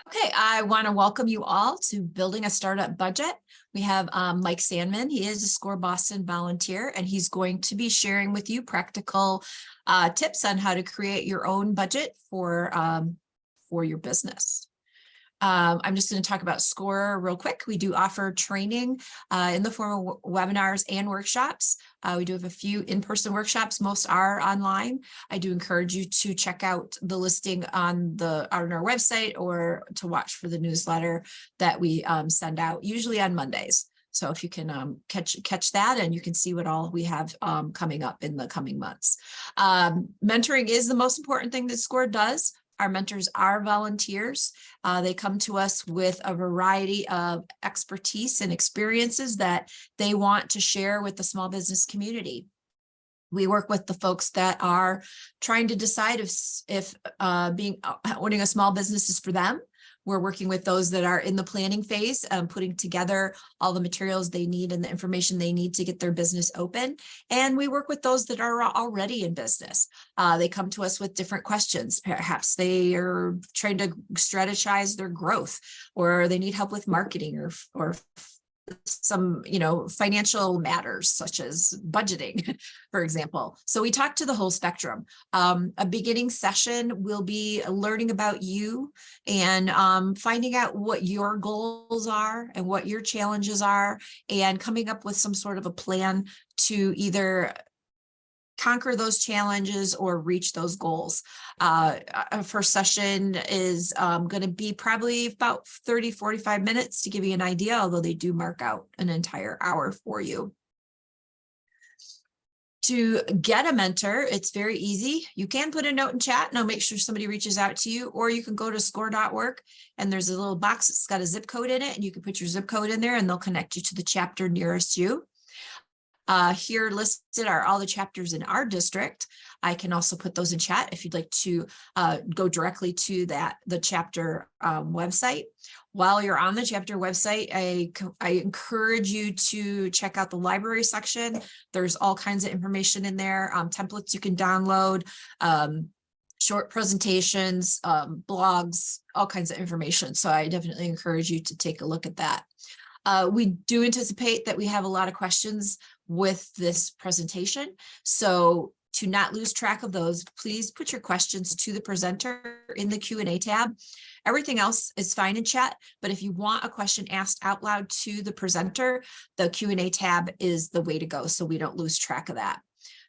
Okay, I want to welcome you all to Building a Startup Budget. We have Mike Sandman. He is a SCORE Boston volunteer, and he's going to be sharing with you practical tips on how to create your own budget for your business. I'm just going to talk about SCORE real quick. We do offer training in the form of webinars and workshops. We do have a few in-person workshops. Most are online. I do encourage you to check out the listing on our website or to watch for the newsletter that we send out, usually on Mondays. So if you can catch that, and you can see what all we have coming up in the coming months. Mentoring is the most important thing that SCORE does. Our mentors are volunteers. They come to us with a variety of expertise and experiences that they want to share with the small business community. We work with the folks that are trying to decide if owning a small business is for them. We're working with those that are in the planning phase, putting together all the materials they need and the information they need to get their business open. And we work with those that are already in business. They come to us with different questions. Perhaps they are trying to strategize their growth, or they need help with marketing or some, financial matters such as budgeting, for example. So we talk to the whole spectrum. A beginning session will be learning about you and finding out what your goals are and what your challenges are, and coming up with some sort of a plan to either conquer those challenges or reach those goals. Our first session is going to be probably about 30-45 minutes to give you an idea, although they do mark out an entire hour for you. To get a mentor, it's very easy. You can put a note in chat and I'll make sure somebody reaches out to you, or you can go to score.work and there's a little box that's got a zip code in it, and you can put your zip code in there and they'll connect you to the chapter nearest you. Here listed are all the chapters in our district. I can also put those in chat if you'd like to go directly to the chapter website. While you're on the chapter website, I encourage you to check out the library section. There's all kinds of information in there, templates you can download, short presentations, blogs, all kinds of information. So I definitely encourage you to take a look at that. We do anticipate that we have a lot of questions with this presentation. So to not lose track of those, please put your questions to the presenter in the Q&A tab. Everything else is fine in chat, but if you want a question asked out loud to the presenter, the Q&A tab is the way to go, so we don't lose track of that.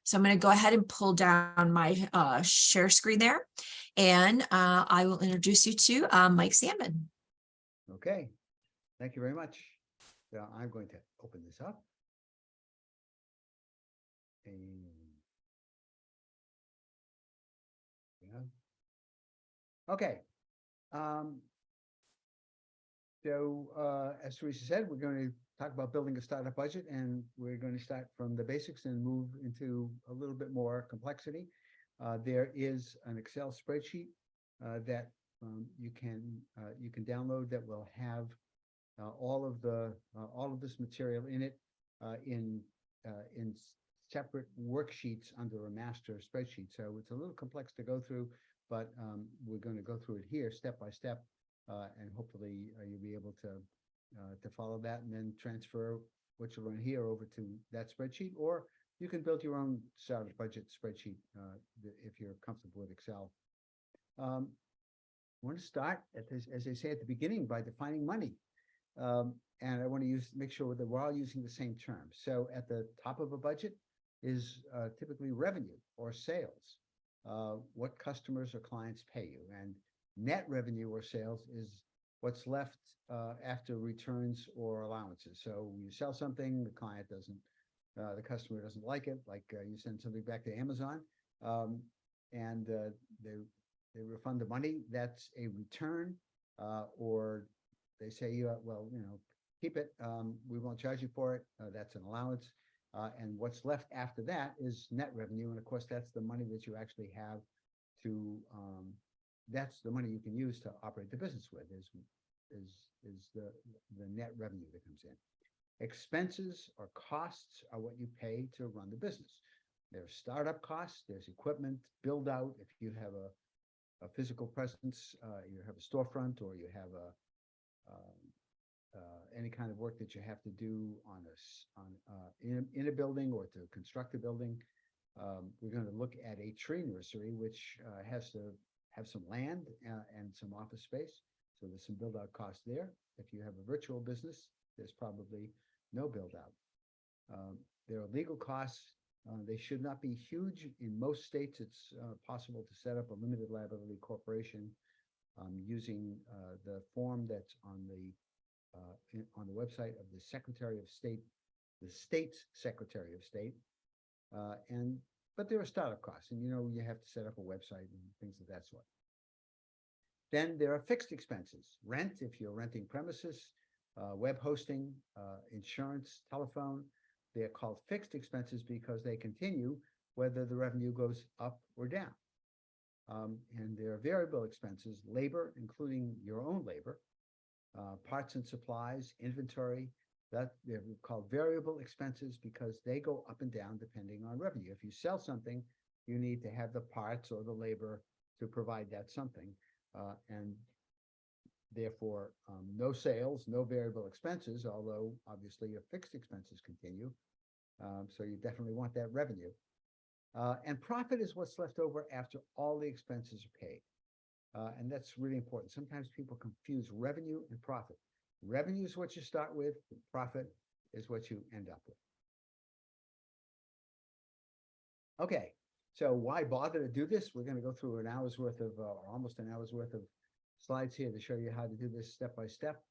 So I'm going to go ahead and pull down my share screen there, and I will introduce you to Mike Sandman. Okay, thank you very much. So I'm going to open this up. And yeah. Okay. As Teresa said, we're going to talk about building a startup budget, and we're going to start from the basics and move into a little bit more complexity. There is an Excel spreadsheet that you can download that will have all of this material in it in separate worksheets under a master spreadsheet. So it's a little complex to go through, but we're going to go through it here step by step, and hopefully you'll be able to follow that and then transfer what you learn here over to that spreadsheet, or you can build your own startup budget spreadsheet if you're comfortable with Excel. I want to start as I say at the beginning, by defining money. And I want to make sure that we're all using the same terms. So at the top of a budget is typically revenue or sales, what customers or clients pay you. And net revenue or sales is what's left after returns or allowances. So you sell something, the customer doesn't like it, like you send something back to Amazon, and they refund the money. That's a return, or they say, keep it. We won't charge you for it. That's an allowance. And what's left after that is net revenue. And of course, that's the money that you actually have that's the money you can use to operate the business with is the net revenue that comes in. Expenses or costs are what you pay to run the business. There's startup costs, there's equipment, build out. If you have a physical presence, you have a storefront, or you have any kind of work that you have to do in a building or to construct a building. We're going to look at a tree nursery, which has to have some land and some office space. So there's some build out costs there. If you have a virtual business, there's probably no build out. There are legal costs. They should not be huge. In most states, it's possible to set up a limited liability corporation using the form that's on the website of the Secretary of State, the state's Secretary of State. But there are startup costs, and you have to set up a website and things of that sort. Then there are fixed expenses: rent, if you're renting premises, web hosting, insurance, telephone. They're called fixed expenses because they continue whether the revenue goes up or down. And there are variable expenses: labor, including your own labor, parts and supplies, inventory. That they're called variable expenses because they go up and down depending on revenue. If you sell something, you need to have the parts or the labor to provide that something. And therefore, no sales, no variable expenses, although obviously your fixed expenses continue. So you definitely want that revenue. And profit is what's left over after all the expenses are paid. And that's really important. Sometimes people confuse revenue and profit. Revenue is what you start with, profit is what you end up with. Okay, so why bother to do this? We're going to go through an hour's worth of, or almost an hour's worth of slides here to show you how to do this step by step.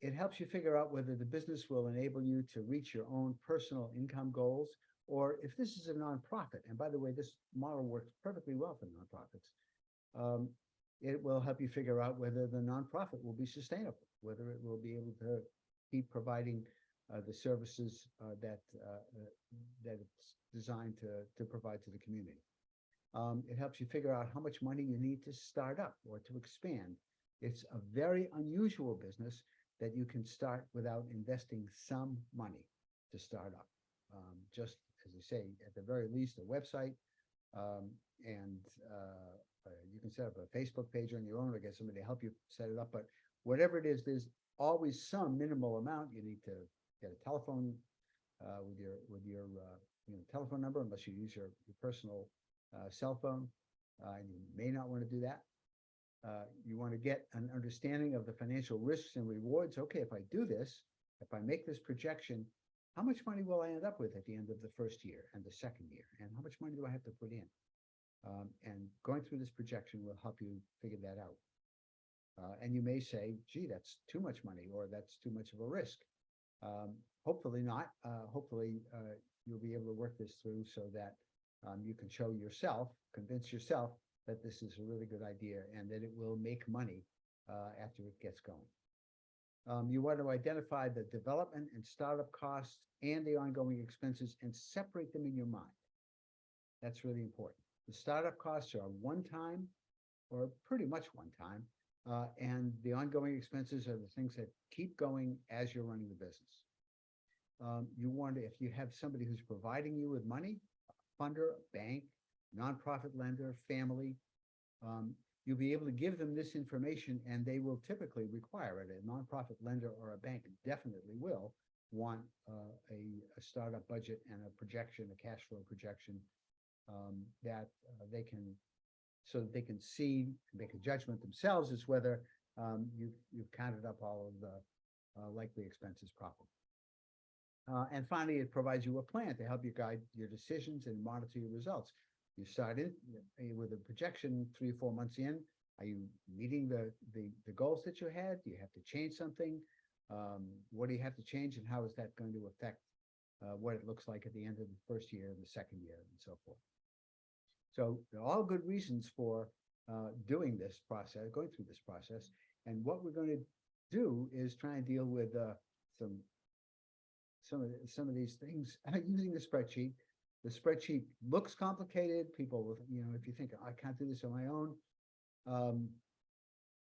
It helps you figure out whether the business will enable you to reach your own personal income goals, or if this is a nonprofit. And by the way, this model works perfectly well for nonprofits. It will help you figure out whether the nonprofit will be sustainable, whether it will be able to keep providing the services that it's designed to provide to the community. It helps you figure out how much money you need to start up or to expand. It's a very unusual business that you can start without investing some money to start up. Just as you say, at the very least, a website, and you can set up a Facebook page on your own or get somebody to help you set it up. But whatever it is, there's always some minimal amount. You need to get a telephone with your telephone number, unless you use your personal cell phone. And you may not want to do that. You want to get an understanding of the financial risks and rewards. Okay, if I do this, if I make this projection, how much money will I end up with at the end of the first year and the second year? And how much money do I have to put in? And going through this projection will help you figure that out. And you may say, gee, that's too much money, or that's too much of a risk. Hopefully not. Hopefully you'll be able to work this through so that you can show yourself, convince yourself that this is a really good idea and that it will make money after it gets going. You want to identify the development and startup costs and the ongoing expenses and separate them in your mind. That's really important. The startup costs are one time, or pretty much one time, and the ongoing expenses are the things that keep going as you're running the business. You want to, if you have somebody who's providing you with money, a funder, a bank, nonprofit lender, family, you'll be able to give them this information, and they will typically require it. A nonprofit lender or a bank definitely will want a startup budget and a projection, a cash flow projection, that they can, so that they can see, make a judgment themselves as whether you've counted up all of the likely expenses properly. And finally, it provides you a plan to help you guide your decisions and monitor your results. You started with a projection 3 or 4 months in. Are you meeting the goals that you had? Do you have to change something? What do you have to change, and how is that going to affect what it looks like at the end of the first year and the second year and so forth? So they're all good reasons for doing this process, going through this process. And what we're going to do is try and deal with some of these things using the spreadsheet. The spreadsheet looks complicated. People will, if you think, I can't do this on my own,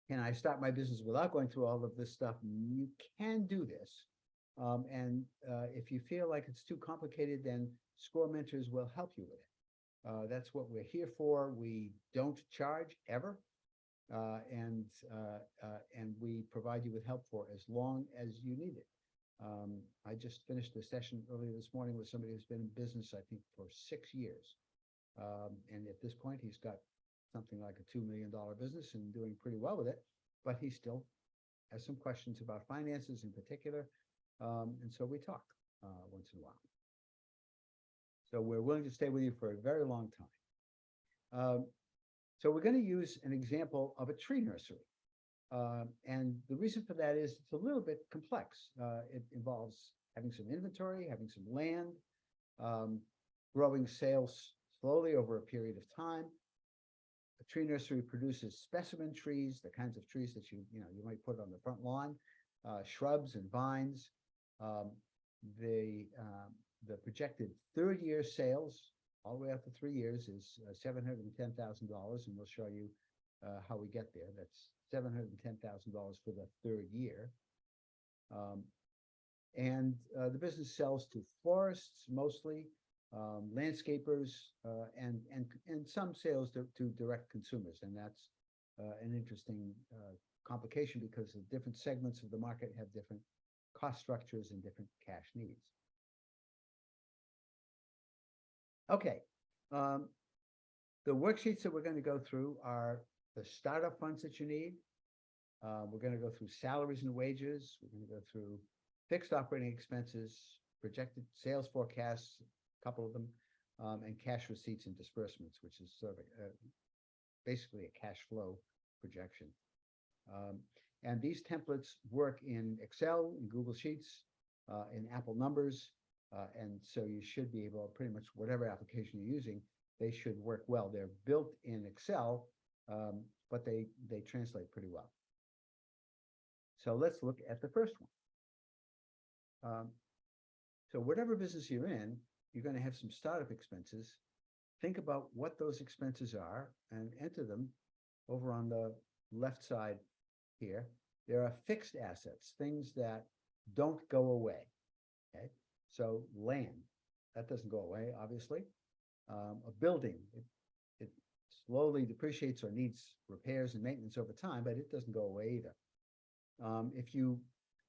can I start my business without going through all of this stuff? You can do this. And if you feel like it's too complicated, then SCORE mentors will help you with it. That's what we're here for. We don't charge ever. And we provide you with help for as long as you need it. I just finished a session earlier this morning with somebody who's been in business, I think, for 6 years. And at this point, he's got something like a $2 million business and doing pretty well with it, but he still has some questions about finances in particular. And so we talk once in a while. So we're willing to stay with you for a very long time. So we're going to use an example of a tree nursery. And the reason for that is it's a little bit complex. It involves having some inventory, having some land, growing sales slowly over a period of time. A tree nursery produces specimen trees, the kinds of trees that you might put on the front lawn, shrubs and vines. The projected third-year sales, all the way up to 3 years, is $710,000, and we'll show you how we get there. That's $710,000 for the third year. And the business sells to florists mostly, landscapers, and some sales to direct consumers. And that's an interesting complication because the different segments of the market have different cost structures and different cash needs. Okay, the worksheets that we're going to go through are the startup funds that you need. We're going to go through salaries and wages. We're going to go through fixed operating expenses, projected sales forecasts, a couple of them, and cash receipts and disbursements, which is sort of basically a cash flow projection. And these templates work in Excel, in Google Sheets, in Apple Numbers. And so you should be able, pretty much whatever application you're using, they should work well. They're built in Excel, but they translate pretty well. So let's look at the first one. So whatever business you're in, you're going to have some startup expenses. Think about what those expenses are and enter them over on the left side here. There are fixed assets, things that don't go away. Okay. So land, that doesn't go away, obviously. A building, it slowly depreciates or needs repairs and maintenance over time, but it doesn't go away either. If you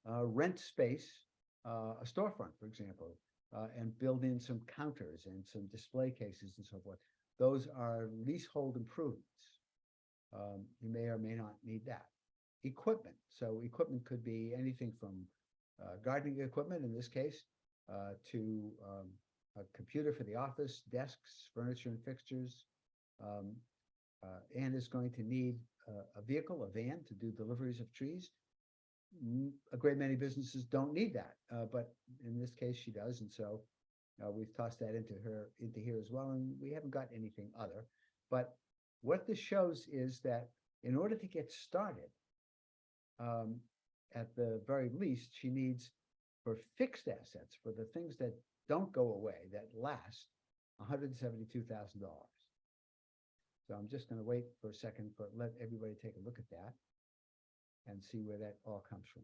rent space, a storefront, for example, and build in some counters and some display cases and so forth, those are leasehold improvements. You may or may not need that. Equipment, so equipment could be anything from gardening equipment, in this case, to a computer for the office, desks, furniture and fixtures, and is going to need a vehicle, a van, to do deliveries of trees. A great many businesses don't need that, but in this case she does, and so we've tossed that into here as well, and we haven't got anything other. But what this shows is that in order to get started, at the very least, she needs, for fixed assets, for the things that don't go away, that last, $172,000. So I'm just going to wait for a second, but let everybody take a look at that and see where that all comes from.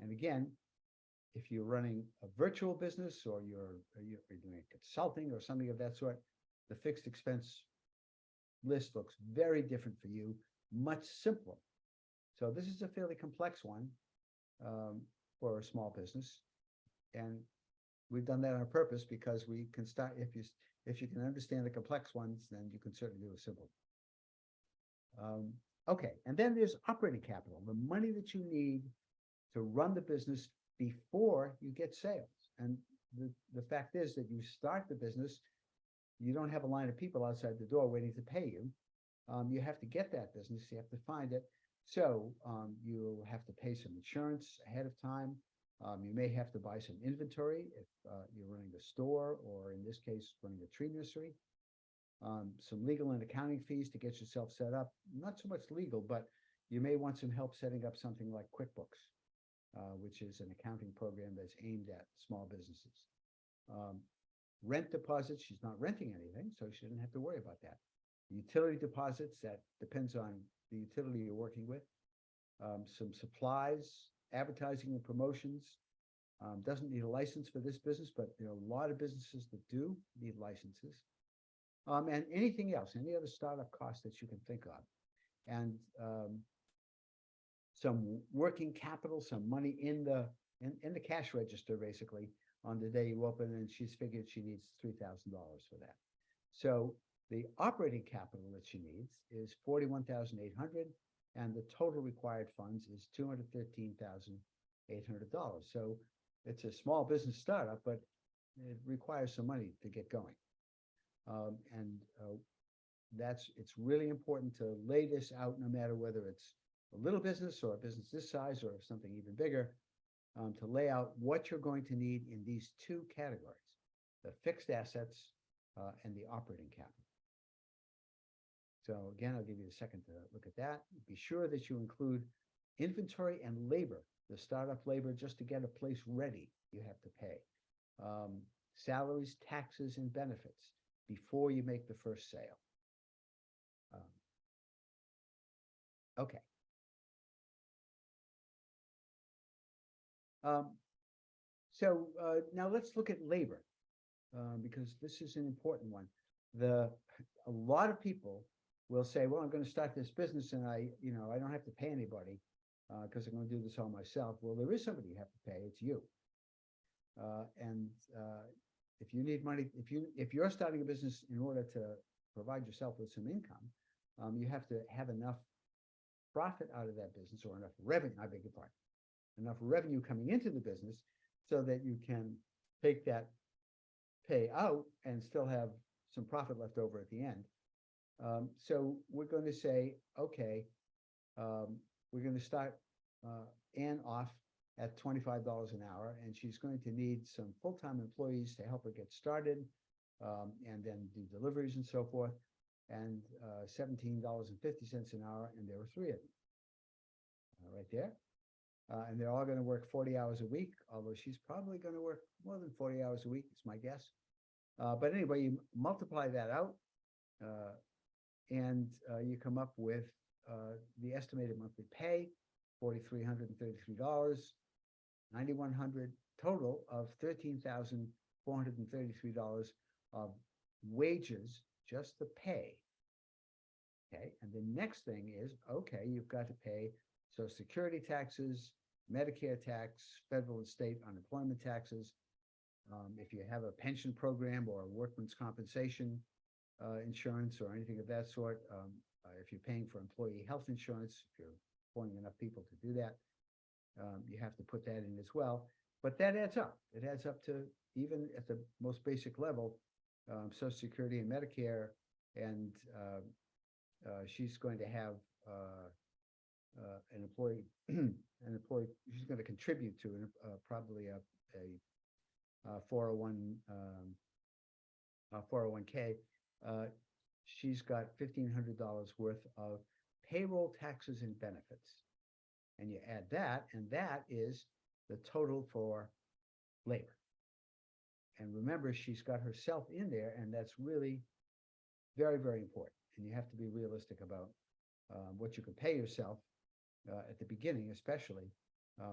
And again, if you're running a virtual business or you're doing consulting or something of that sort, the fixed expense list looks very different for you, much simpler. So this is a fairly complex one for a small business, and we've done that on purpose because we can start, if you can understand the complex ones, then you can certainly do a simple. Okay, and then there's operating capital, the money that you need to run the business before you get sales. And the fact is that you start the business, you don't have a line of people outside the door waiting to pay you. You have to get that business, you have to find it. So you'll have to pay some insurance ahead of time. You may have to buy some inventory if you're running a store, or in this case, running a tree nursery. Some legal and accounting fees to get yourself set up. Not so much legal, but you may want some help setting up something like QuickBooks, which is an accounting program that's aimed at small businesses. Rent deposits, she's not renting anything, so she doesn't have to worry about that. Utility deposits, that depends on the utility you're working with. Some supplies, advertising and promotions. Doesn't need a license for this business, but there are a lot of businesses that do need licenses. and anything else, any other startup costs that you can think of. And some working capital, some money in the cash register, basically, on the day you open, and she's figured she needs $3,000 for that. So the operating capital that she needs is $41,800, and the total required funds is $213,800. So it's a small business startup, but it requires some money to get going. It's really important to lay this out, no matter whether it's a little business or a business this size or something even bigger, to lay out what you're going to need in these two categories, the fixed assets and the operating capital. So again, I'll give you a second to look at that. Be sure that you include inventory and labor, the startup labor, just to get a place ready, you have to pay. Salaries, taxes, and benefits before you make the first sale. Okay. Now let's look at labor, because this is an important one. A lot of people will say, well, I'm going to start this business and I don't have to pay anybody because I'm going to do this all myself. Well, there is somebody you have to pay. It's you. If you need money, if you're starting a business in order to provide yourself with some income, you have to have enough profit out of that business, or enough revenue, I beg your pardon, enough revenue coming into the business so that you can take that pay out and still have some profit left over at the end. So we're going to say, okay, we're going to start Ann off at $25 an hour, and she's going to need some full-time employees to help her get started, and then do deliveries and so forth, and $17.50 an hour, and there were 3 of them right there. And they're all going to work 40 hours a week, although she's probably going to work more than 40 hours a week, is my guess. But anyway, you multiply that out, and you come up with the estimated monthly pay, $4,333, $9,100, total of $13,433 of wages, just the pay. Okay, and the next thing is, okay, you've got to pay Social Security taxes, Medicare tax, federal and state unemployment taxes. If you have a pension program or a workman's compensation insurance or anything of that sort, if you're paying for employee health insurance, if you're employing enough people to do that, you have to put that in as well. But that adds up. It adds up to, even at the most basic level, Social Security and Medicare, and she's going to have an employee, she's going to contribute to probably a 401k. She's got $1,500 worth of payroll taxes and benefits, and you add that, and that is the total for labor. And remember, she's got herself in there, and that's really very, very important. And you have to be realistic about what you can pay yourself at the beginning, especially.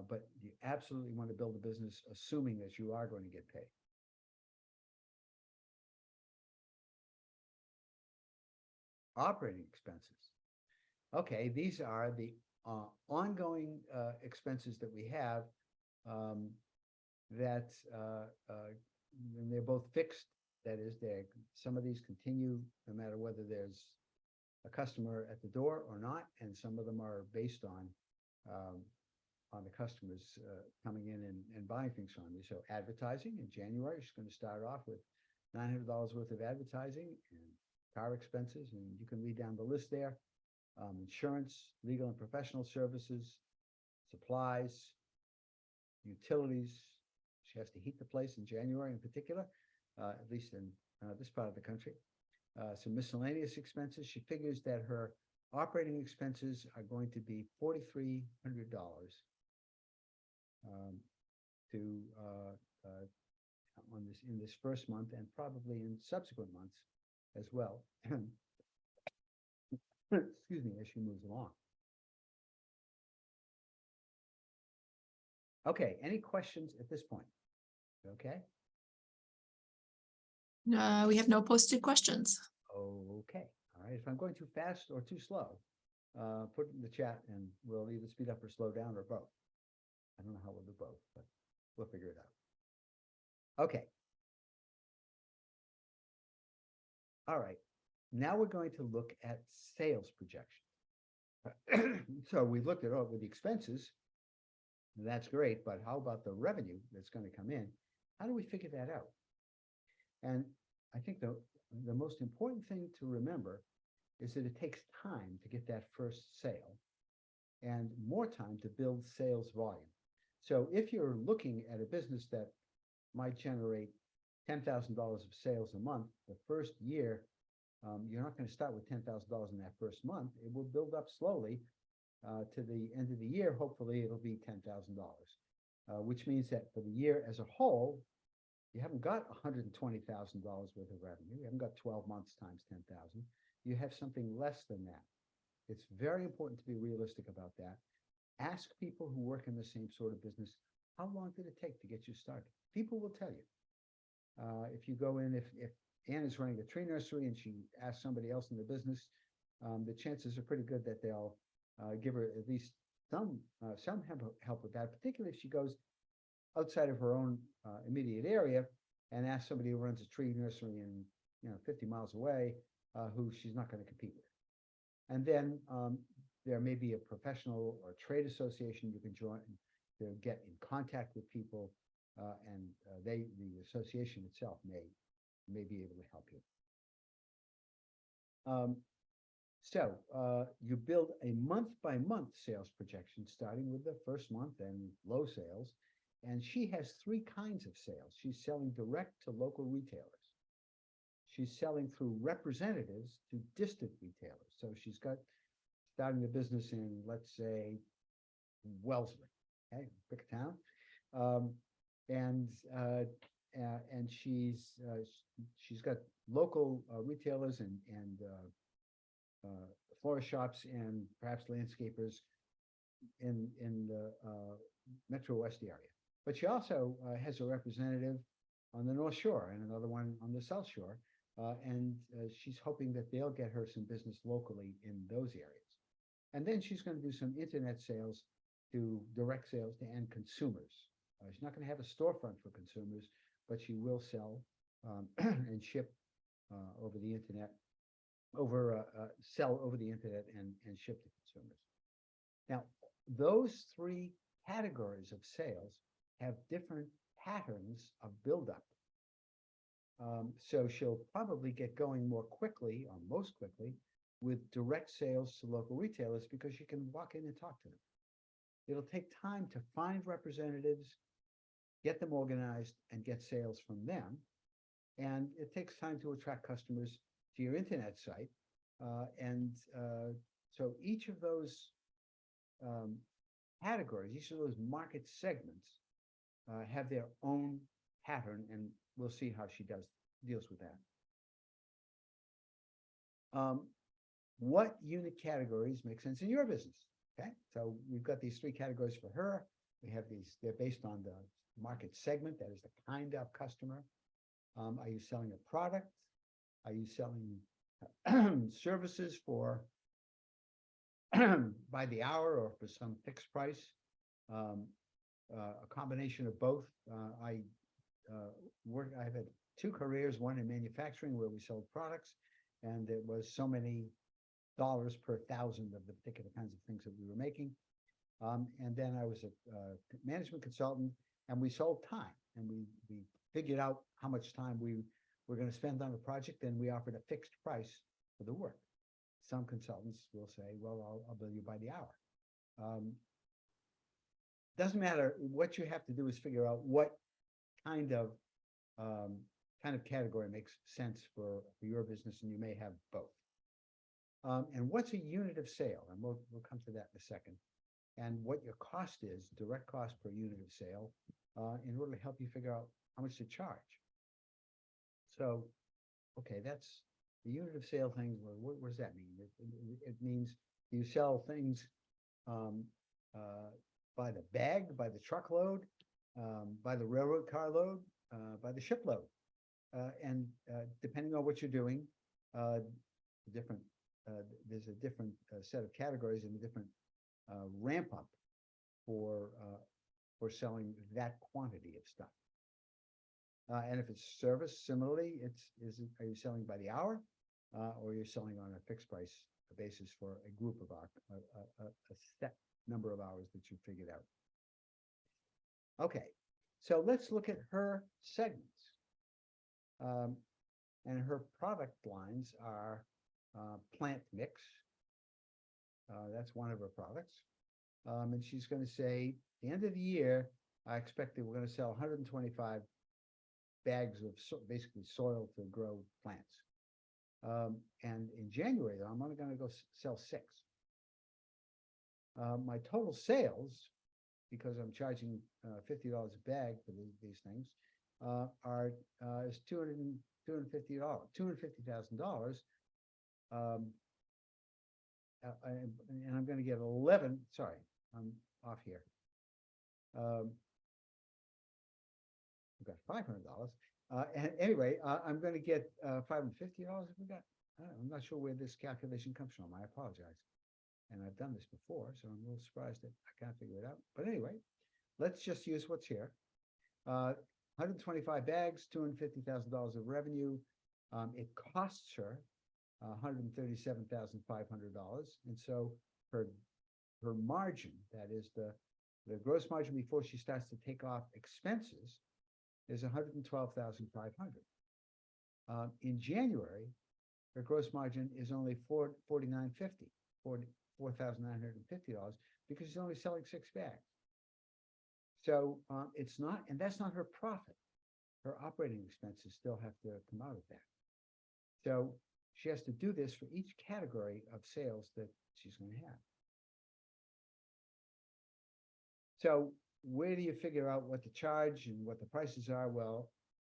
But you absolutely want to build a business assuming that you are going to get paid. Operating expenses. Okay, these are the ongoing expenses that we have that and they're both fixed. That is, some of these continue no matter whether there's a customer at the door or not, and some of them are based on the customers coming in and buying things from you. So advertising in January, she's going to start off with $900 worth of advertising and car expenses, and you can read down the list there. Insurance, legal and professional services, supplies, utilities. She has to heat the place in January in particular, at least in this part of the country. Some miscellaneous expenses. She figures that her operating expenses are going to be $4,300 in this first month, and probably in subsequent months as well. Excuse me, as she moves along. Okay, any questions at this point? Okay. We have no posted questions. Okay, all right. If I'm going too fast or too slow, put it in the chat and we'll either speed up or slow down or both. I don't know how we'll do both, but we'll figure it out. Okay. All right. Now we're going to look at sales projections. So we've looked at all with the expenses. That's great, but how about the revenue that's going to come in? How do we figure that out? And I think the most important thing to remember is that it takes time to get that first sale and more time to build sales volume. So if you're looking at a business that might generate $10,000 of sales a month, the first year, you're not going to start with $10,000 in that first month. It will build up slowly to the end of the year. Hopefully it'll be $10,000, which means that for the year as a whole, you haven't got $120,000 worth of revenue. You haven't got 12 months times 10,000. You have something less than that. It's very important to be realistic about that. Ask people who work in the same sort of business, how long did it take to get you started? People will tell you. If you go in, if Ann is running a tree nursery and she asks somebody else in the business, the chances are pretty good that they'll give her at least some help with that, particularly if she goes outside of her own immediate area and asks somebody who runs a tree nursery in 50 miles away, who she's not going to compete with. And then there may be a professional or trade association you can join to get in contact with people, and the association itself may be able to help you. So you build a month-by-month sales projection, starting with the first month and low sales. And she has three kinds of sales. She's selling direct to local retailers. She's selling through representatives to distant retailers. So she's starting a business in, let's say, Wellesley, okay, pick a town, and she's got local retailers and florist shops and perhaps landscapers in the Metro West area. But she also has a representative on the North Shore and another one on the South Shore. And she's hoping that they'll get her some business locally in those areas. And then she's going to do some internet sales to direct sales to end consumers. She's not going to have a storefront for consumers, but she will sell and ship over the internet, sell over the internet and ship to consumers. Now, those three categories of sales have different patterns of buildup. So she'll probably get going more quickly, or most quickly, with direct sales to local retailers because she can walk in and talk to them. It'll take time to find representatives, get them organized, and get sales from them. And it takes time to attract customers to your internet site. So each of those categories, each of those market segments have their own pattern, and we'll see how she deals with that. What unit categories make sense in your business? Okay, so we've got these three categories for her. We have these, they're based on the market segment, that is the kind of customer. Are you selling a product? Are you selling services for by the hour or for some fixed price? A combination of both. I've had two careers, one in manufacturing where we sold products, and it was so many dollars per thousand of the particular kinds of things that we were making. And then I was a management consultant, and we sold time, and we figured out how much time we were going to spend on a project, and we offered a fixed price for the work. Some consultants will say, well, I'll bill you by the hour. Doesn't matter. What you have to do is figure out what kind of category makes sense for your business, and you may have both. And what's a unit of sale? And we'll come to that in a second. And what your cost is, direct cost per unit of sale, in order to help you figure out how much to charge. So, okay, that's the unit of sale thing. What does that mean? It means you sell things by the bag, by the truckload, by the railroad carload, by the shipload. And depending on what you're doing, different, there's a different set of categories and a different ramp up for selling that quantity of stuff. And if it's service, similarly, are you selling by the hour, or you're selling on a fixed price basis for a group of a set number of hours that you figured out? Okay, so let's look at her segments. And her product lines are plant mix. That's one of her products. And she's going to say, at the end of the year, I expect that we're going to sell 125 bags of basically soil to grow plants. And in January, though, I'm only going to go sell 6. My total sales, because I'm charging $50 a bag for these things, is $250,000. And I'm going to get 11. Sorry, I'm off here. We've got $500. And anyway, I'm going to get $550. We got. I'm not sure where this calculation comes from. I apologize. And I've done this before, so I'm a little surprised that I can't figure it out. But anyway, let's just use what's here. 125 bags, $250,000 of revenue. It costs her $137,500, and so her margin, that is the gross margin before she starts to take off expenses, is $112,500. In January, her gross margin is only $4,950, $4,950, because she's only selling 6 bags. So it's not, and that's not her profit. Her operating expenses still have to come out of that. So she has to do this for each category of sales that she's going to have. So where do you figure out what to charge and what the prices are? Well,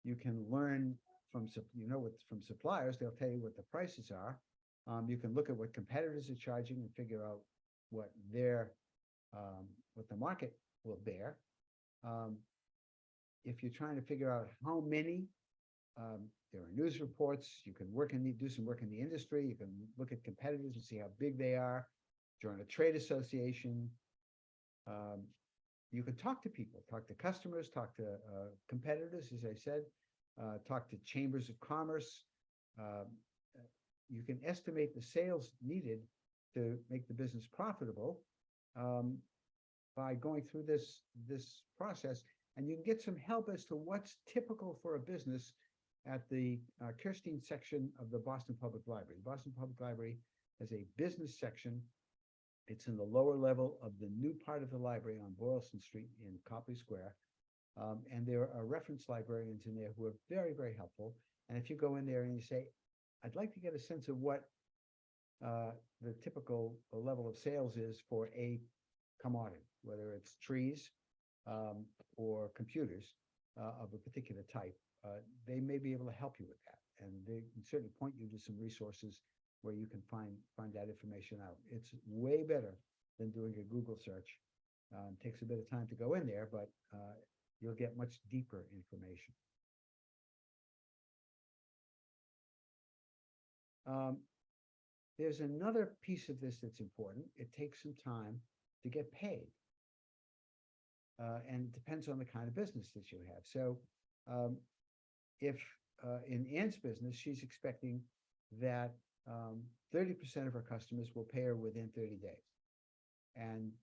you can learn from suppliers. They'll tell you what the prices are. You can look at what competitors are charging and figure out what the market will bear. If you're trying to figure out how many, there are news reports. You can do some work in the industry. You can look at competitors and see how big they are. Join a trade association. You can talk to people, talk to customers, talk to competitors, as I said, talk to chambers of commerce. You can estimate the sales needed to make the business profitable by going through this process, and you can get some help as to what's typical for a business at the Kirstein section of the Boston Public Library. The Boston Public Library has a business section. It's in the lower level of the new part of the library on Boylston Street in Copley Square. And there are reference librarians in there who are very, very helpful. And if you go in there and you say, I'd like to get a sense of what the typical level of sales is for a commodity, whether it's trees or computers of a particular type, they may be able to help you with that. And they can certainly point you to some resources where you can find that information out. It's way better than doing a Google search. It takes a bit of time to go in there, but you'll get much deeper information. There's another piece of this that's important. It takes some time to get paid. And it depends on the kind of business that you have. So if in Ann's business, she's expecting that 30% of her customers will pay her within 30 days. And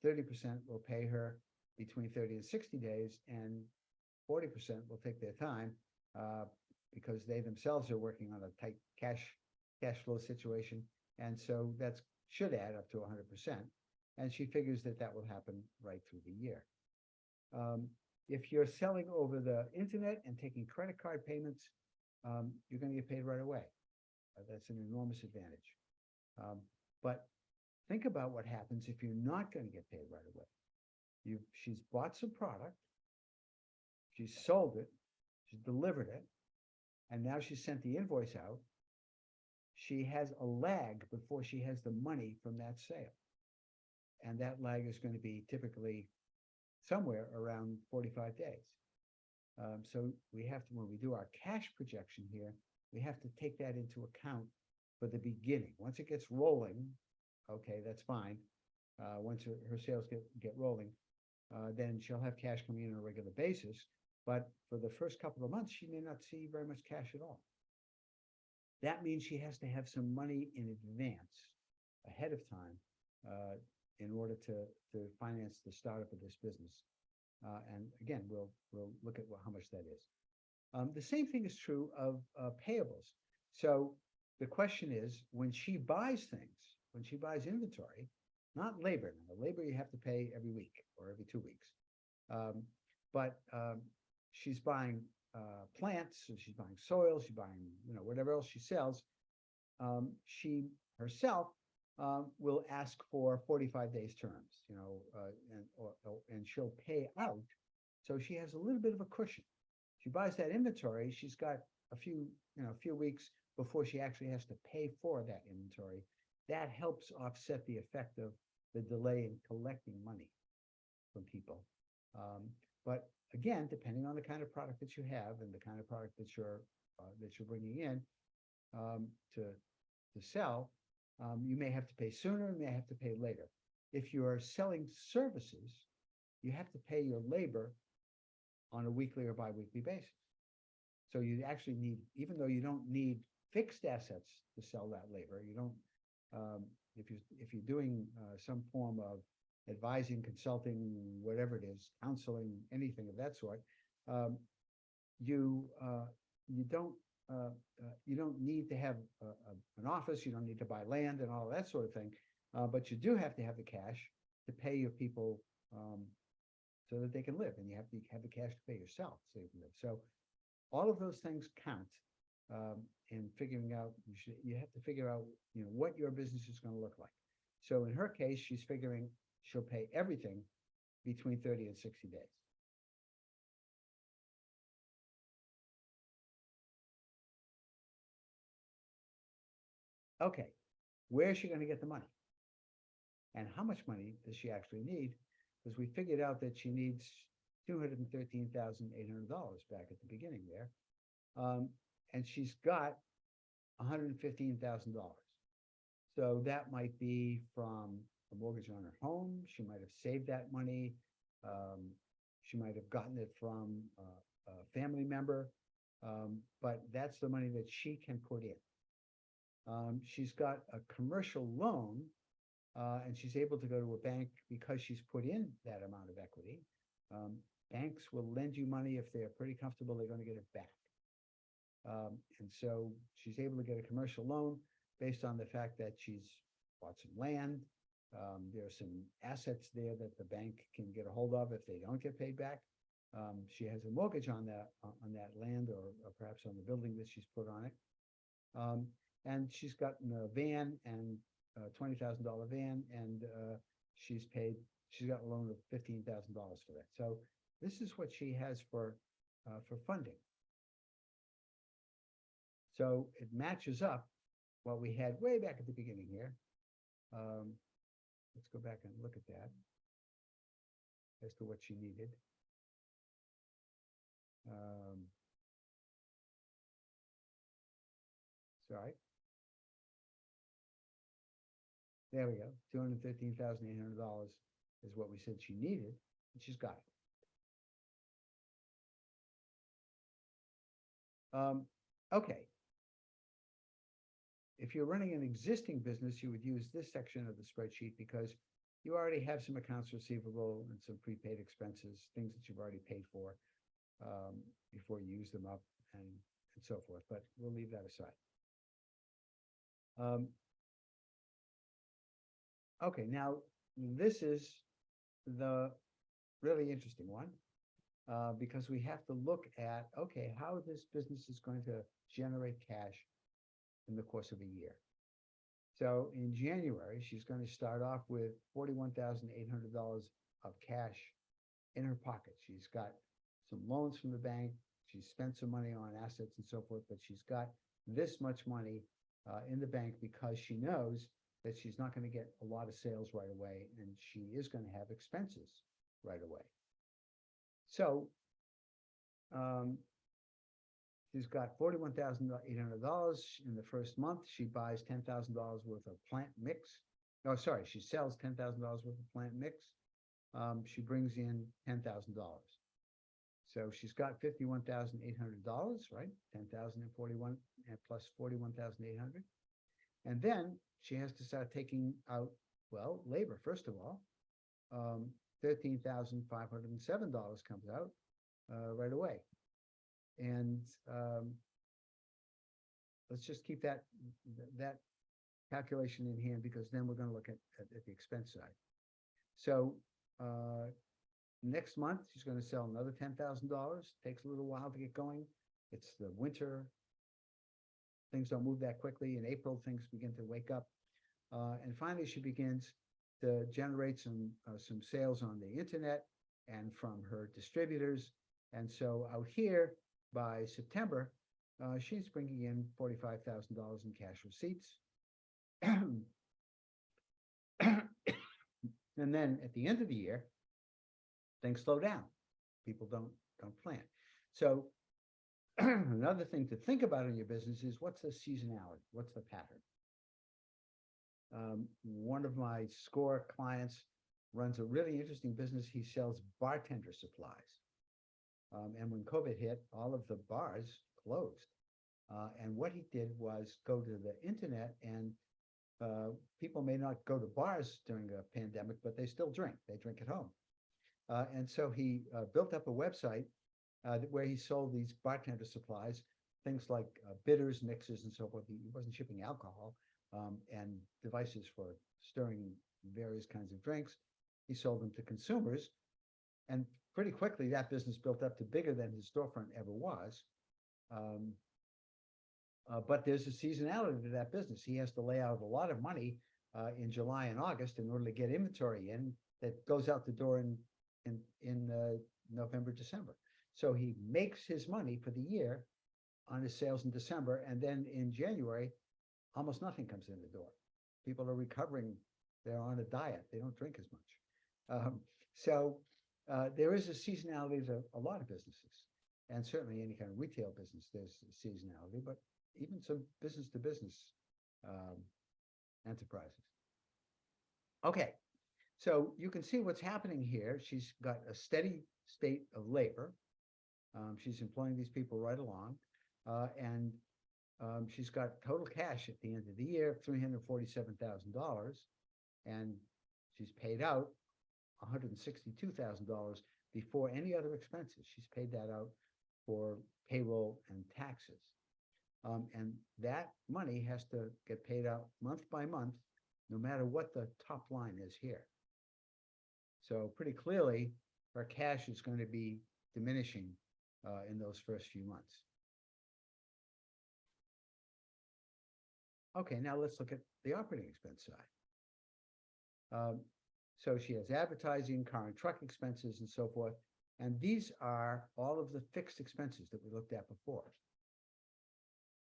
30% will pay her between 30 and 60 days, and 40% will take their time because they themselves are working on a tight cash flow situation. And so that should add up to 100%. And she figures that will happen right through the year. If you're selling over the internet and taking credit card payments, you're going to get paid right away. That's an enormous advantage. But think about what happens if you're not going to get paid right away. She's bought some product, she's sold it, she's delivered it, and now she's sent the invoice out. She has a lag before she has the money from that sale. And that lag is going to be typically somewhere around 45 days. So we have to, when we do our cash projection here, we have to take that into account for the beginning. Once it gets rolling, okay, that's fine. Once her sales get rolling, then she'll have cash coming in on a regular basis. But for the first couple of months, she may not see very much cash at all. That means she has to have some money in advance, ahead of time, in order to finance the startup of this business. And again, we'll look at how much that is. The same thing is true of payables. So the question is, when she buys things, when she buys inventory, not labor. Now, labor you have to pay every week or every 2 weeks. But she's buying plants, so she's buying soil, she's buying, whatever else she sells. She herself will ask for 45 days terms, and she'll pay out. So she has a little bit of a cushion. She buys that inventory, she's got a few weeks before she actually has to pay for that inventory. That helps offset the effect of the delay in collecting money from people. But again, depending on the kind of product that you have and the kind of product that you're bringing in to sell, you may have to pay sooner, you may have to pay later. If you are selling services, you have to pay your labor on a weekly or bi-weekly basis. So you actually need, even though you don't need fixed assets to sell that labor, you don't. If you're doing some form of advising, consulting, whatever it is, counseling, anything of that sort, you don't need to have an office. You don't need to buy land and all that sort of thing, but you do have to have the cash to pay your people so that they can live, and you have to have the cash to pay yourself so you can live. So all of those things count in figuring out. You have to figure out what your business is going to look like. So in her case, she's figuring she'll pay everything between 30 and 60 days. Okay, where is she going to get the money? And how much money does she actually need? Because we figured out that she needs $213,800 back at the beginning there. And she's got $115,000. So that might be from a mortgage on her home. She might have saved that money. She might have gotten it from a family member. But that's the money that she can put in. She's got a commercial loan, and she's able to go to a bank because she's put in that amount of equity. Banks will lend you money if they're pretty comfortable they're going to get it back. And so she's able to get a commercial loan based on the fact that she's bought some land. There are some assets there that the bank can get a hold of if they don't get paid back. She has a mortgage on that land, or perhaps on the building that she's put on it. And she's gotten a van, and a $20,000 van, and she's got a loan of $15,000 for that. So this is what she has for funding. So it matches up what we had way back at the beginning here. Let's go back and look at that as to what she needed. Sorry. There we go. $213,800 is what we said she needed, and she's got it. Okay. If you're running an existing business, you would use this section of the spreadsheet because you already have some accounts receivable and some prepaid expenses, things that you've already paid for before you use them up, and so forth. But we'll leave that aside. Okay, now this is the really interesting one, because we have to look at, okay, how this business is going to generate cash in the course of a year. So in January, she's going to start off with $41,800 of cash in her pocket. She's got some loans from the bank. She's spent some money on assets and so forth, but she's got this much money in the bank because she knows that she's not going to get a lot of sales right away, and she is going to have expenses right away. So She's got $41,800 in the first month. She buys $10,000 worth of plant mix. Oh, sorry, she sells $10,000 worth of plant mix. She brings in $10,000. So she's got $51,800, right? 10,041 and plus 41,800. And then she has to start taking out, well, labor, first of all. $13,507 comes out right away. And let's just keep that calculation in hand, because then we're going to look at the expense side. So next month, she's going to sell another $10,000. Takes a little while to get going. It's the winter. Things don't move that quickly. In April, things begin to wake up. And finally, she begins to generate some sales on the internet and from her distributors. And so out here, by September, she's bringing in $45,000 in cash receipts. And then at the end of the year, things slow down. People don't plan. So another thing to think about in your business is, what's the seasonality? What's the pattern? One of my SCORE clients runs a really interesting business. He sells bartender supplies. And when COVID hit, all of the bars closed. And what he did was go to the internet, and people may not go to bars during a pandemic, but they still drink. They drink at home. And so he built up a website where he sold these bartender supplies, things like bitters, mixers, and so forth. He wasn't shipping alcohol and devices for stirring various kinds of drinks. He sold them to consumers. And pretty quickly, that business built up to bigger than his storefront ever was. But there's a seasonality to that business. He has to lay out a lot of money in July and August in order to get inventory in that goes out the door in November, December. So he makes his money for the year on his sales in December, and then in January, almost nothing comes in the door. People are recovering. They're on a diet. They don't drink as much. So there is a seasonality to a lot of businesses, and certainly any kind of retail business, there's seasonality, but even some business-to-business enterprises. Okay, so you can see what's happening here. She's got a steady state of labor. She's employing these people right along, and she's got total cash at the end of the year, $347,000, and she's paid out $162,000 before any other expenses. She's paid that out for payroll and taxes. And that money has to get paid out month by month, no matter what the top line is here. So pretty clearly, her cash is going to be diminishing in those first few months. Okay, now let's look at the operating expense side. So she has advertising, car and truck expenses, and so forth. And these are all of the fixed expenses that we looked at before.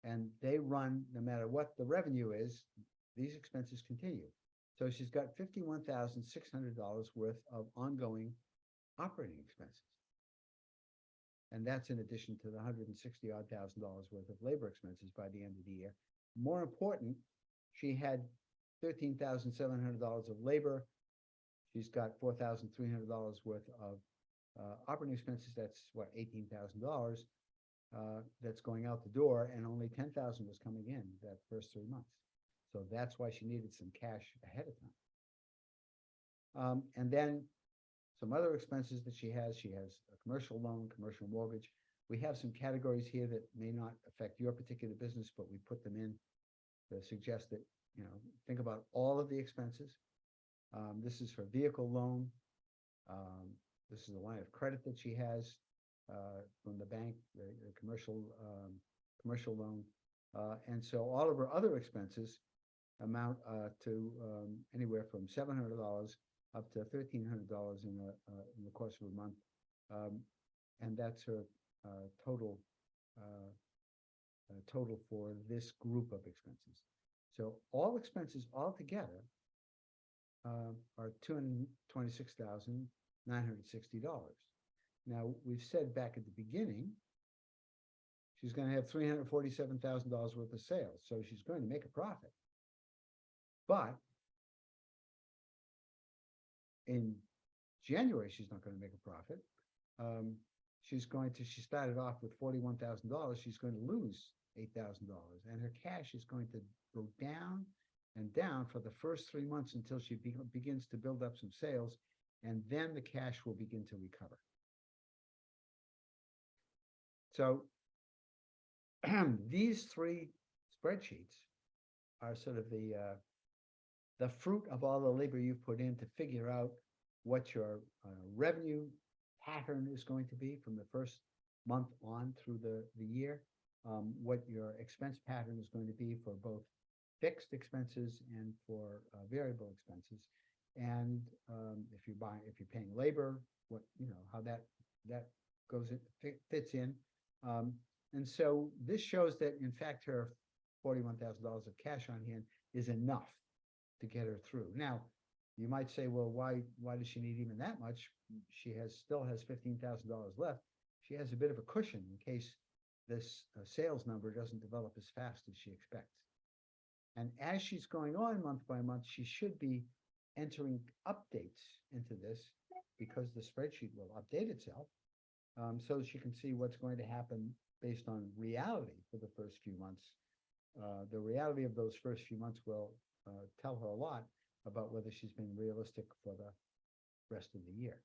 And they run no matter what the revenue is, these expenses continue. So she's got $51,600 worth of ongoing operating expenses. And that's in addition to the $160,000 worth of labor expenses by the end of the year. More important, she had $13,700 of labor. She's got $4,300 worth of operating expenses. That's what, $18,000 that's going out the door, and only $10,000 was coming in that first 3 months. So that's why she needed some cash ahead of time. And then some other expenses that she has a commercial loan, commercial mortgage. We have some categories here that may not affect your particular business, but we put them in to suggest that, think about all of the expenses. This is her vehicle loan. This is the line of credit that she has from the bank, the commercial loan. And so all of her other expenses amount to anywhere from $700 up to $1,300 in the course of a month. And that's her total for this group of expenses. So all expenses altogether are $226,960. Now, we've said back at the beginning, she's going to have $347,000 worth of sales. So she's going to make a profit. But in January, she's not going to make a profit. She started off with $41,000. She's going to lose $8,000, and her cash is going to go down and down for the first 3 months until she begins to build up some sales, and then the cash will begin to recover. So these three spreadsheets are sort of the fruit of all the labor you've put in to figure out what your revenue pattern is going to be from the first month on through the year, what your expense pattern is going to be for both fixed expenses and for variable expenses, and if you're paying labor, what how that goes in, fits in, and so this shows that in fact her $41,000 of cash on hand is enough to get her through. Now, you might say, well, why does she need even that much? She still has $15,000 left. She has a bit of a cushion in case this sales number doesn't develop as fast as she expects. And as she's going on month by month, she should be entering updates into this, because the spreadsheet will update itself, so she can see what's going to happen based on reality for the first few months. The reality of those first few months will tell her a lot about whether she's been realistic for the rest of the year.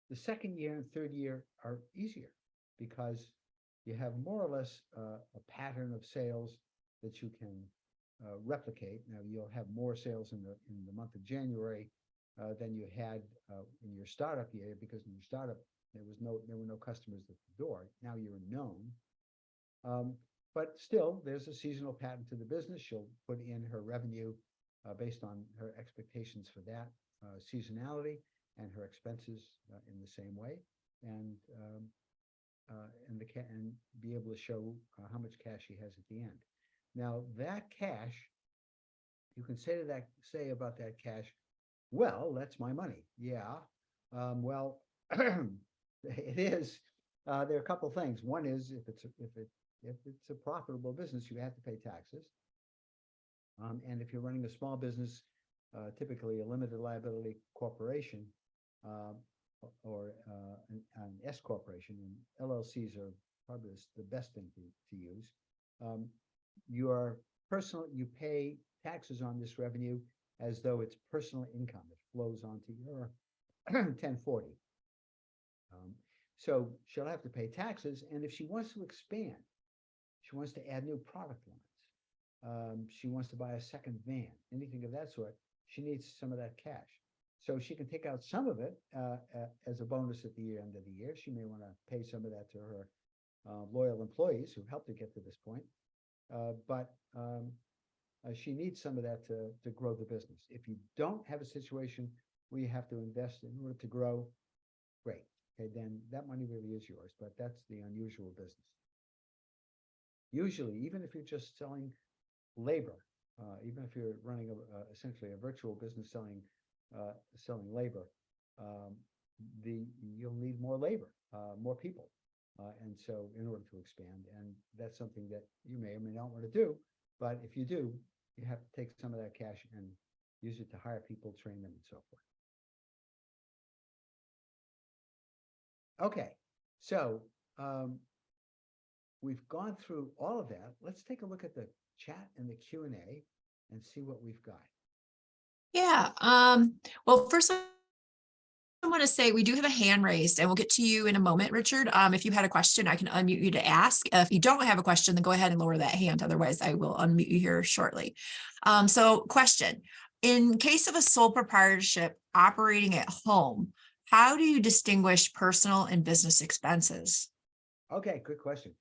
The second year and third year are easier because you have more or less a pattern of sales that you can replicate. Now, you'll have more sales in the month of January than you had in your startup year, because in your startup there were no customers at the door. Now you're known, but still there's a seasonal pattern to the business. She'll put in her revenue based on her expectations for that seasonality, and her expenses in the same way, and be able to show how much cash she has at the end. Now, that cash, you can say about that cash, well, that's my money. Yeah, well, it is. There are a couple of things. One is if it's a profitable business, you have to pay taxes. And if you're running a small business, typically a limited liability corporation or an S corporation, and LLCs are probably the best thing to use. You pay taxes on this revenue as though it's personal income. It flows onto your 1040. So she'll have to pay taxes, and if she wants to expand, she wants to add new product lines, she wants to buy a second van, anything of that sort, she needs some of that cash. So she can take out some of it as a bonus at the end of the year. She may want to pay some of that to her loyal employees who helped her get to this point. But she needs some of that to grow the business. If you don't have a situation where you have to invest in order to grow, great. Okay, then that money really is yours, but that's the unusual business. Usually, even if you're just selling labor, even if you're running essentially a virtual business selling labor, you'll need more labor, more people, and so in order to expand, and that's something that you may or may not want to do. But if you do, you have to take some of that cash and use it to hire people, train them, and so forth. Okay, so we've gone through all of that. Let's take a look at the chat and the Q&A and see what we've got. Yeah. Well, first I want to say we do have a hand raised, and we'll get to you in a moment, Richard. If you had a question, I can unmute you to ask. If you don't have a question, then go ahead and lower that hand. Otherwise, I will unmute you here shortly. So question, in case of a sole proprietorship operating at home, how do you distinguish personal and business expenses? Okay, good question.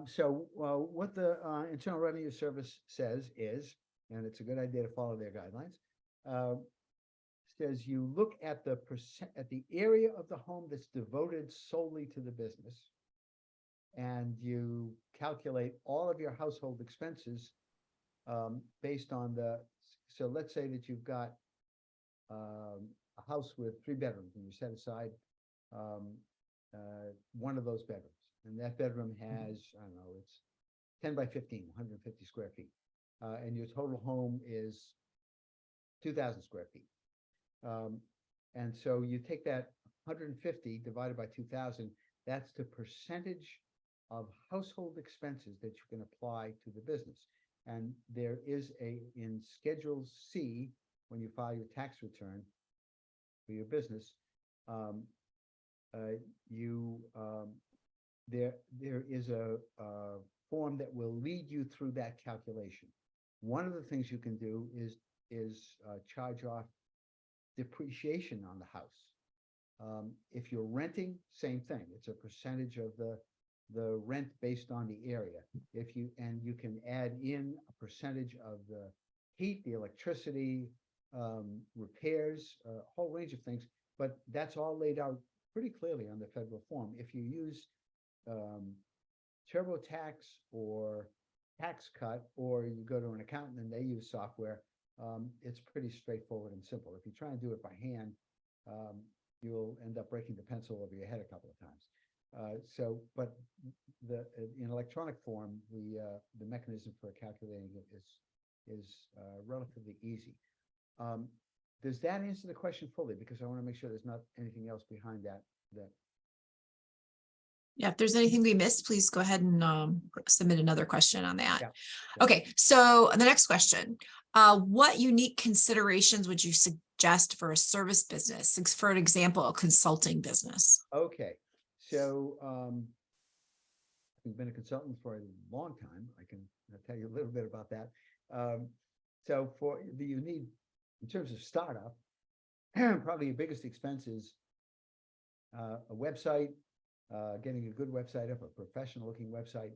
So what the Internal Revenue Service says is, and it's a good idea to follow their guidelines, says you look at the area of the home that's devoted solely to the business, and you calculate all of your household expenses based on so let's say that you've got a house with 3 bedrooms, and you set aside one of those bedrooms. And that bedroom has, I don't know, it's 10 by 15, 150 square feet. And your total home is 2,000 square feet. And so you take that 150 divided by 2,000, that's the percentage of household expenses that you can apply to the business. And there is in Schedule C, when you file your tax return for your business, there is a form that will lead you through that calculation. One of the things you can do is charge off depreciation on the house. If you're renting, same thing. It's a percentage of the rent based on the area. You can add in a percentage of the heat, the electricity, repairs, a whole range of things, but that's all laid out pretty clearly on the federal form. If you use TurboTax or Tax Cut, or you go to an accountant and they use software, it's pretty straightforward and simple. If you try and do it by hand, you'll end up breaking the pencil over your head a couple of times. But in electronic form, the mechanism for calculating it is relatively easy. Does that answer the question fully? Because I want to make sure there's not anything else behind that. Yeah, if there's anything we missed, please go ahead and submit another question on that. Yeah. Okay, so the next question. What unique considerations would you suggest for a service business? For an example, a consulting business. Okay, so I've been a consultant for a long time. I can tell you a little bit about that. So you need, in terms of startup, probably your biggest expense is a website, getting a good website up, a professional looking website,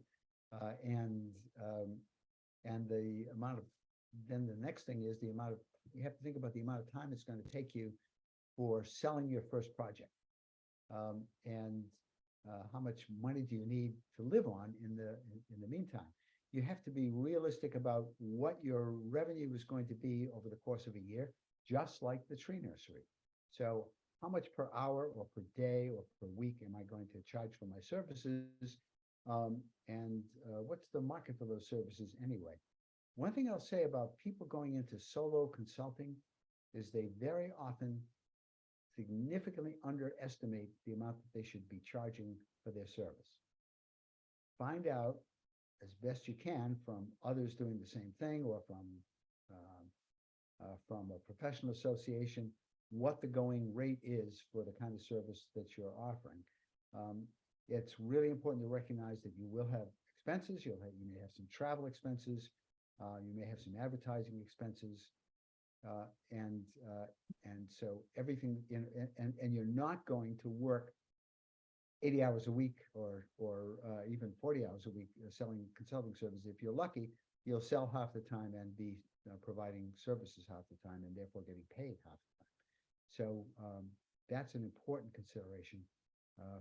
and the amount of, then the next thing is you have to think about the amount of time it's going to take you for selling your first project. And how much money do you need to live on in the meantime? You have to be realistic about what your revenue is going to be over the course of a year, just like the tree nursery. So how much per hour or per day or per week am I going to charge for my services? What's the market for those services anyway? One thing I'll say about people going into solo consulting is they very often significantly underestimate the amount that they should be charging for their service. Find out as best you can from others doing the same thing, or from a professional association, what the going rate is for the kind of service that you're offering. It's really important to recognize that you will have expenses. You may have some travel expenses. You may have some advertising expenses. And so everything and you're not going to work 80 hours a week or even 40 hours a week selling consulting services. If you're lucky, you'll sell half the time and be providing services half the time, and therefore getting paid half the time. So that's an important consideration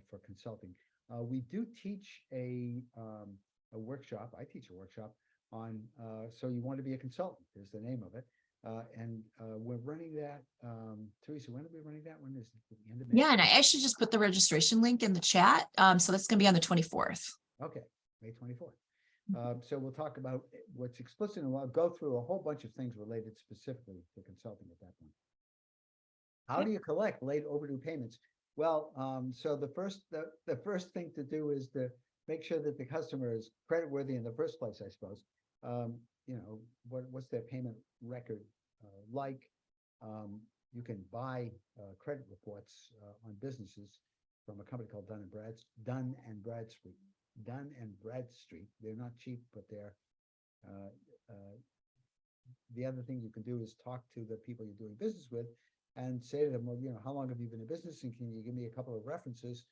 for consulting. We do teach a workshop. I teach a workshop on So You Want to Be a Consultant is the name of it. And we're running that. Teresa, when are we running that one? Is it the end of May? Yeah, and I actually just put the registration link in the chat. So that's going to be on the 24th. Okay, May 24th. So we'll talk about what's explicit, and we'll go through a whole bunch of things related specifically to consulting at that point. How do you collect late overdue payments? Well, so the first thing to do is to make sure that the customer is creditworthy in the first place, I suppose. What's their payment record like? You can buy credit reports on businesses from a company called Dun and Bradstreet. They're not cheap, but they're the other thing you can do is talk to the people you're doing business with and say to them, well, how long have you been in business, and can you give me a couple of references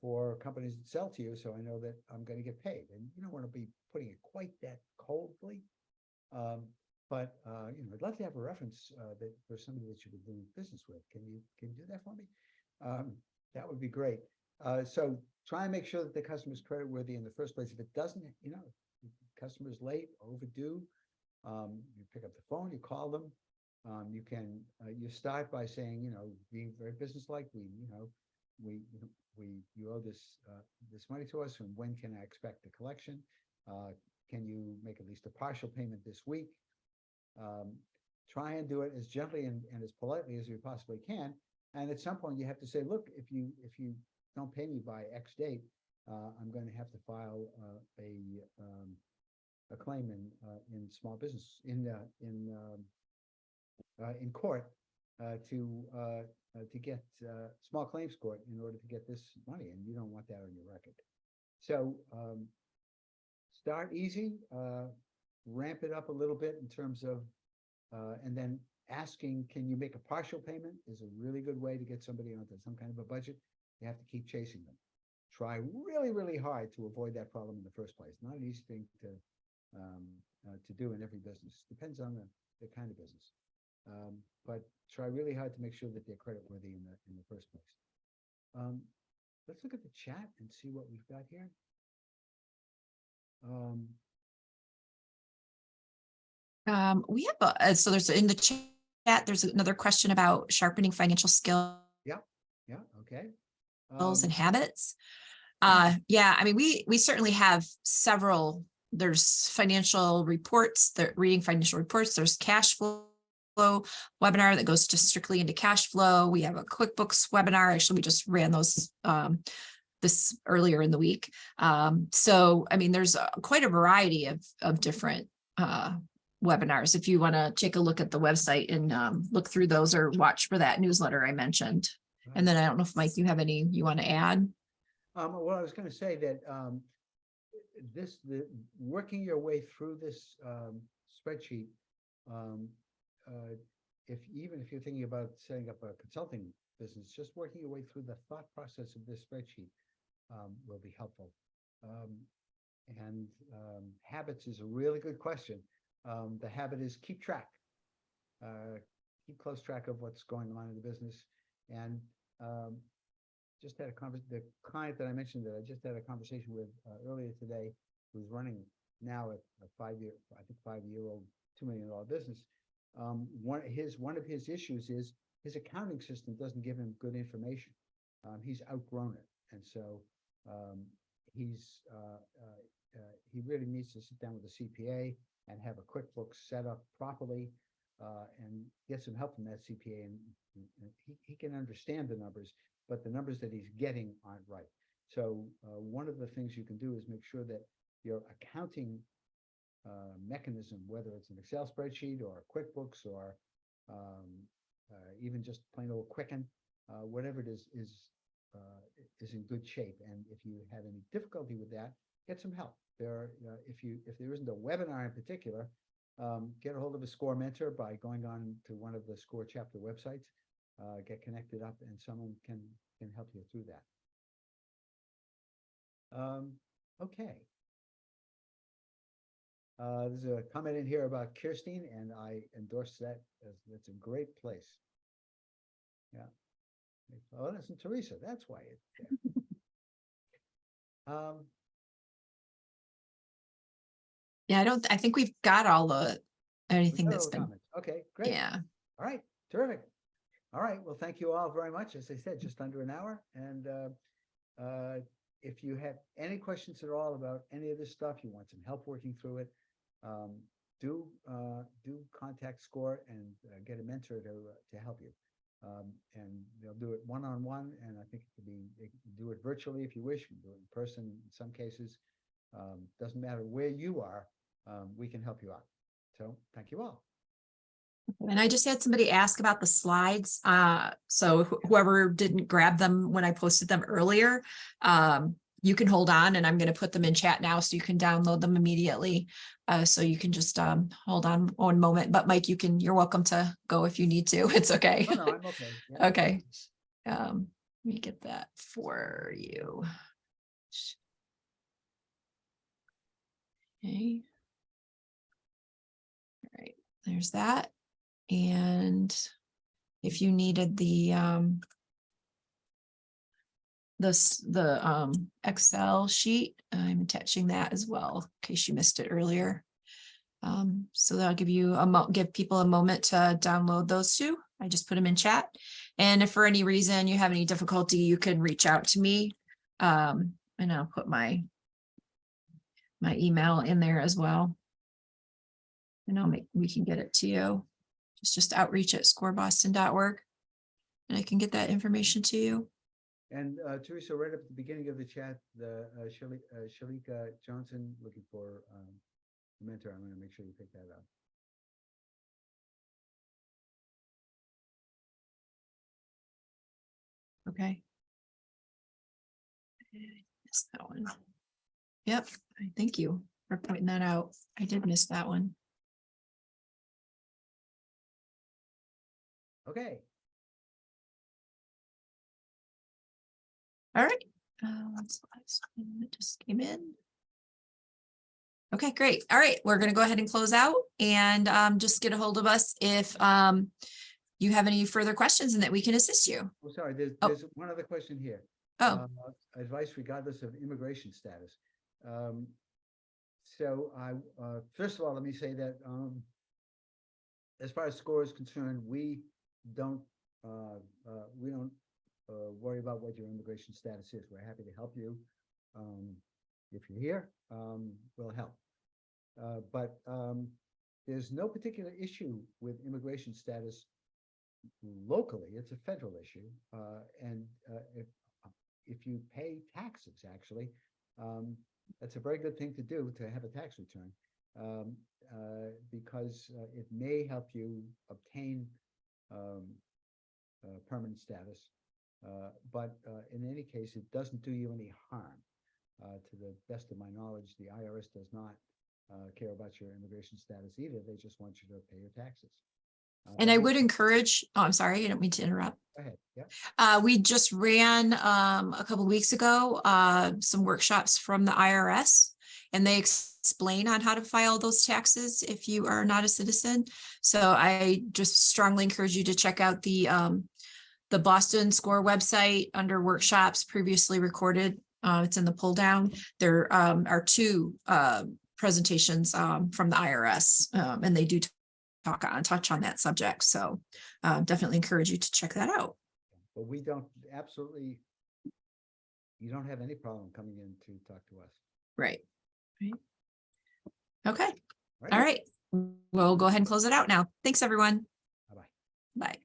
for companies that sell to you, so I know that I'm going to get paid. And you don't want to be putting it quite that coldly, but I'd love to have a reference that for somebody that you've been doing business with. Can you do that for me? That would be great. So try and make sure that the customer is creditworthy in the first place. If it doesn't, if the customer's late, overdue, you pick up the phone, you call them. You start by saying, being very businesslike. you owe this money to us, and when can I expect the collection? Can you make at least a partial payment this week? Try and do it as gently and as politely as you possibly can. And at some point you have to say, look, if you don't pay me by X date, I'm going to have to file a claim in small business in court to get small claims court in order to get this money, and you don't want that on your record. So start easy, ramp it up a little bit in terms of, and then asking, can you make a partial payment is a really good way to get somebody onto some kind of a budget. You have to keep chasing them. Try really, really hard to avoid that problem in the first place. Not an easy thing to do in every business. Depends on the kind of business. But try really hard to make sure that they're credit worthy in the first place. Let's look at the chat and see what we've got here. We have so there's in the chat, there's another question about sharpening financial skills. Yeah, okay. And habits. Yeah, I mean, we certainly have several. There's financial reports, reading financial reports. There's cash flow webinar that goes just strictly into cash flow. We have a QuickBooks webinar. Actually, we just ran those this earlier in the week. So, I mean, there's quite a variety of different webinars. If you want to take a look at the website and look through those or watch for that newsletter I mentioned. And then I don't know if Mike, you have any you want to add? Well, I was going to say that working your way through this spreadsheet, even if you're thinking about setting up a consulting business, just working your way through the thought process of this spreadsheet will be helpful. And habits is a really good question. The habit is keep track, keep close track of what's going on in the business. And just had the client that I mentioned that I just had a conversation with earlier today, who's running now a 5-year-old, $2 million business. One of his issues is his accounting system doesn't give him good information. He's outgrown it, and so he really needs to sit down with a CPA and have a QuickBooks set up properly, and get some help from that CPA. And he can understand the numbers, but the numbers that he's getting aren't right. So one of the things you can do is make sure that your accounting mechanism, whether it's an Excel spreadsheet or QuickBooks or even just plain old Quicken, whatever it is in good shape. And if you have any difficulty with that, get some help. If there isn't a webinar in particular, get a hold of a SCORE mentor by going on to one of the SCORE chapter websites, get connected up, and someone can help you through that. Okay. There's a comment in here about Kirstein, and I endorse that. That's a great place. Yeah. Oh, that's in Teresa. That's why it's there. Yeah, I think we've got anything that's been. Comments. Okay, great. Yeah. All right, terrific. All right, well, thank you all very much. As I said, just under an hour. And if you have any questions at all about any of this stuff, you want some help working through it, do contact SCORE and get a mentor to help you. And they'll do it one-on-one, and I think they can do it virtually if you wish. You can do it in person in some cases. Doesn't matter where you are, we can help you out. So thank you all. And I just had somebody ask about the slides. So whoever didn't grab them when I posted them earlier, you can hold on, and I'm going to put them in chat now so you can download them immediately. So you can just hold on one moment. But Mike, you're welcome to go if you need to. It's okay. Oh, no, I'm okay. Yeah. Okay. Let me get that for you. Okay. All right, there's that. And if you needed the Excel sheet, I'm attaching that as well in case you missed it earlier. So that'll give people a moment to download those two. I just put them in chat. And if for any reason you have any difficulty, you can reach out to me. And I'll put my email in there as well. And we can get it to you. It's just outreach@scoreboston.org. And I can get that information to you. And Teresa, right up at the beginning of the chat, the Shalika Johnson looking for a mentor. I'm going to make sure you pick that up. Okay. Missed that one. Yep. Thank you for pointing that out. I did miss that one. Okay. All right. It just came in. Okay, great. All right, we're going to go ahead and close out and just get a hold of us if you have any further questions and that we can assist you. Oh, sorry. There's one other question here. Oh, Advice regardless of immigration status. So first of all, let me say that as far as SCORE is concerned, we don't worry about what your immigration status is. We're happy to help you. If you're here, we'll help. But there's no particular issue with immigration status locally. It's a federal issue. And if you pay taxes, actually, that's a very good thing to do, to have a tax return, because it may help you obtain permanent status. But in any case, it doesn't do you any harm. To the best of my knowledge, the IRS does not care about your immigration status either. They just want you to pay your taxes. and I would encourage, oh, I'm sorry, I don't mean to interrupt. Go ahead. Yeah. We just ran a couple weeks ago some workshops from the IRS, and they explain on how to file those taxes if you are not a citizen. So I just strongly encourage you to check out the Boston SCORE website under workshops previously recorded. It's in the pull down. There are two presentations from the IRS, and they do touch on that subject. So definitely encourage you to check that out. But we don't you don't have any problem coming in to talk to us. Right. Okay. Right. All right. We'll go ahead and close it out now. Thanks, everyone. Bye-bye. Bye.